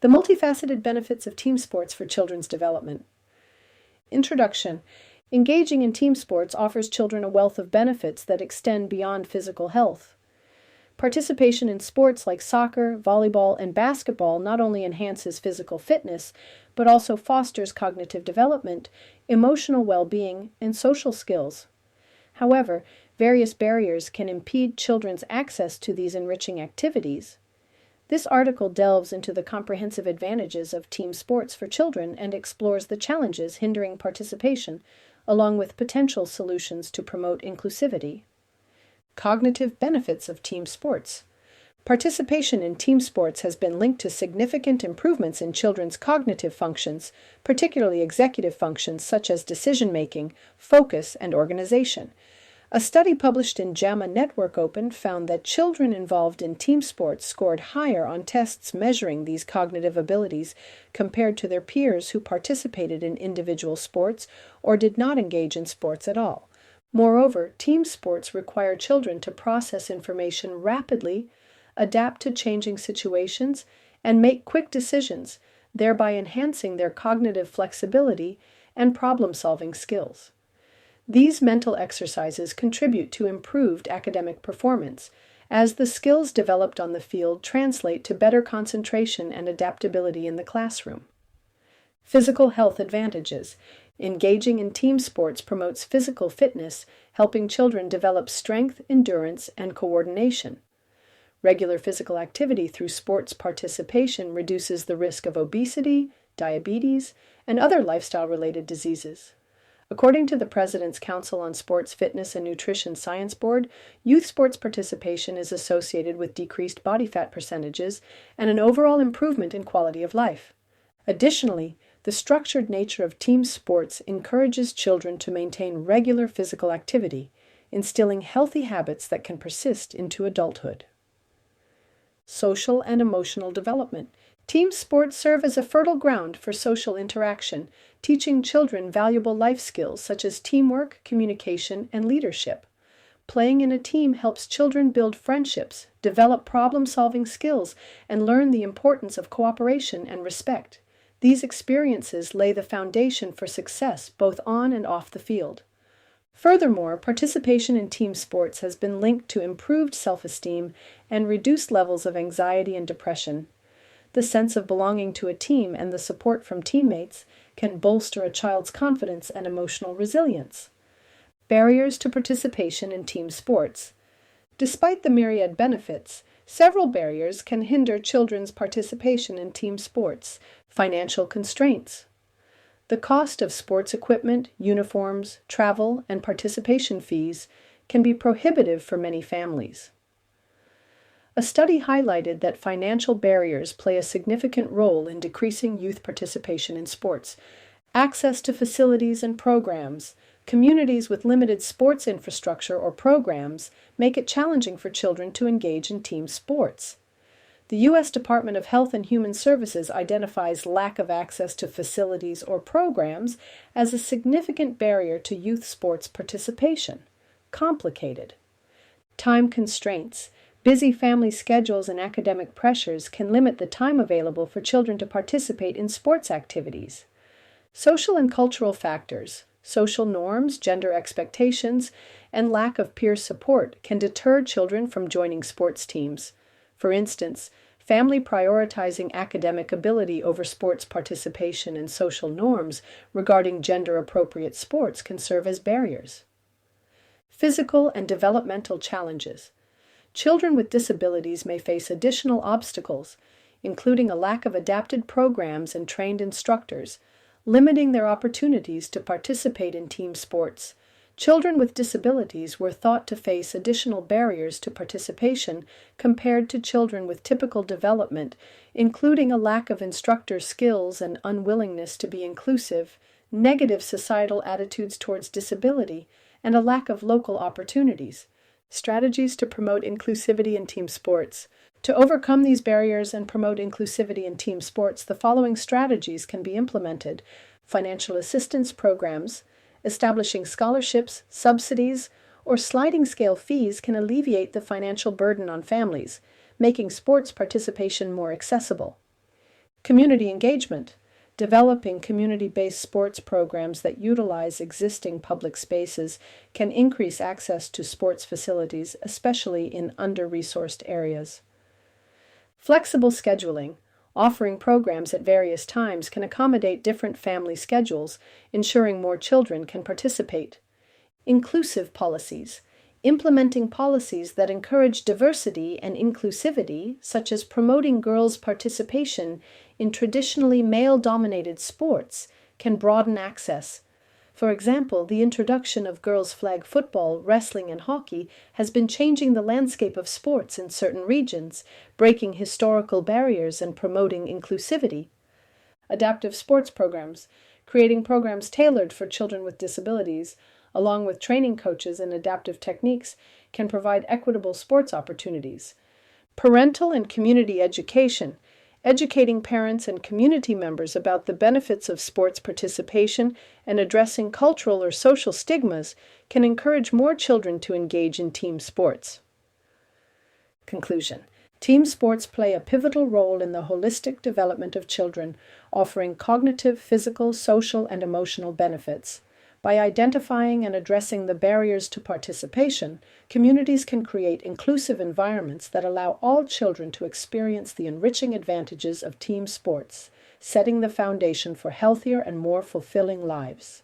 The multifaceted benefits of team sports for children's development. Introduction. Engaging in team sports offers children a wealth of benefits that extend beyond physical health. Participation in sports like soccer, volleyball, and basketball not only enhances physical fitness, but also fosters cognitive development, emotional well-being, and social skills. However, various barriers can impede children's access to these enriching activities. This article delves into the comprehensive advantages of team sports for children and explores the challenges hindering participation, along with potential solutions to promote inclusivity. Cognitive benefits of team sports. Participation in team sports has been linked to significant improvements in children's cognitive functions, particularly executive functions such as decision-making, focus, and organization. A study published in JAMA Network Open found that children involved in team sports scored higher on tests measuring these cognitive abilities compared to their peers who participated in individual sports or did not engage in sports at all. Moreover, team sports require children to process information rapidly, adapt to changing situations, and make quick decisions, thereby enhancing their cognitive flexibility and problem-solving skills. These mental exercises contribute to improved academic performance, as the skills developed on the field translate to better concentration and adaptability in the classroom. Physical health advantages. Engaging in team sports promotes physical fitness, helping children develop strength, endurance, and coordination. Regular physical activity through sports participation reduces the risk of obesity, diabetes, and other lifestyle-related diseases. According to the President's Council on Sports Fitness and Nutrition Science Board, youth sports participation is associated with decreased body fat percentages and an overall improvement in quality of life. Additionally, the structured nature of team sports encourages children to maintain regular physical activity, instilling healthy habits that can persist into adulthood. Social and emotional development. Team sports serve as a fertile ground for social interaction, teaching children valuable life skills such as teamwork, communication, and leadership. Playing in a team helps children build friendships, develop problem-solving skills, and learn the importance of cooperation and respect. These experiences lay the foundation for success both on and off the field. Furthermore, participation in team sports has been linked to improved self-esteem and reduced levels of anxiety and depression. The sense of belonging to a team and the support from teammates can bolster a child's confidence and emotional resilience. Barriers to participation in team sports. Despite the myriad benefits, several barriers can hinder children's participation in team sports. Financial constraints. The cost of sports equipment, uniforms, travel, and participation fees can be prohibitive for many families. A study highlighted that financial barriers play a significant role in decreasing youth participation in sports. Access to facilities and programs. Communities with limited sports infrastructure or programs make it challenging for children to engage in team sports. The U.S. Department of Health and Human Services identifies lack of access to facilities or programs as a significant barrier to youth sports participation. Complicated. Time constraints. Busy family schedules and academic pressures can limit the time available for children to participate in sports activities. Social and cultural factors. Social norms, gender expectations, and lack of peer support can deter children from joining sports teams. For instance, family prioritizing academic ability over sports participation and social norms regarding gender-appropriate sports can serve as barriers. Physical and developmental challenges. Children with disabilities may face additional obstacles, including a lack of adapted programs and trained instructors, limiting their opportunities to participate in team sports. Children with disabilities were thought to face additional barriers to participation compared to children with typical development, including a lack of instructor skills and unwillingness to be inclusive, negative societal attitudes towards disability, and a lack of local opportunities. Strategies to promote inclusivity in team sports. To overcome these barriers and promote inclusivity in team sports, the following strategies can be implemented: financial assistance programs. Establishing scholarships, subsidies, or sliding scale fees can alleviate the financial burden on families, making sports participation more accessible. Community engagement. Developing community-based sports programs that utilize existing public spaces can increase access to sports facilities, especially in under-resourced areas. Flexible scheduling. Offering programs at various times can accommodate different family schedules, ensuring more children can participate. Inclusive policies. Implementing policies that encourage diversity and inclusivity, such as promoting girls' participation in traditionally male-dominated sports, can broaden access. For example, the introduction of girls' flag football, wrestling, and hockey has been changing the landscape of sports in certain regions, breaking historical barriers and promoting inclusivity. Adaptive sports programs. Creating programs tailored for children with disabilities, along with training coaches and adaptive techniques, can provide equitable sports opportunities. Parental and community education. Educating parents and community members about the benefits of sports participation and addressing cultural or social stigmas can encourage more children to engage in team sports. Conclusion. Team sports play a pivotal role in the holistic development of children, offering cognitive, physical, social, and emotional benefits. By identifying and addressing the barriers to participation, communities can create inclusive environments that allow all children to experience the enriching advantages of team sports, setting the foundation for healthier and more fulfilling lives.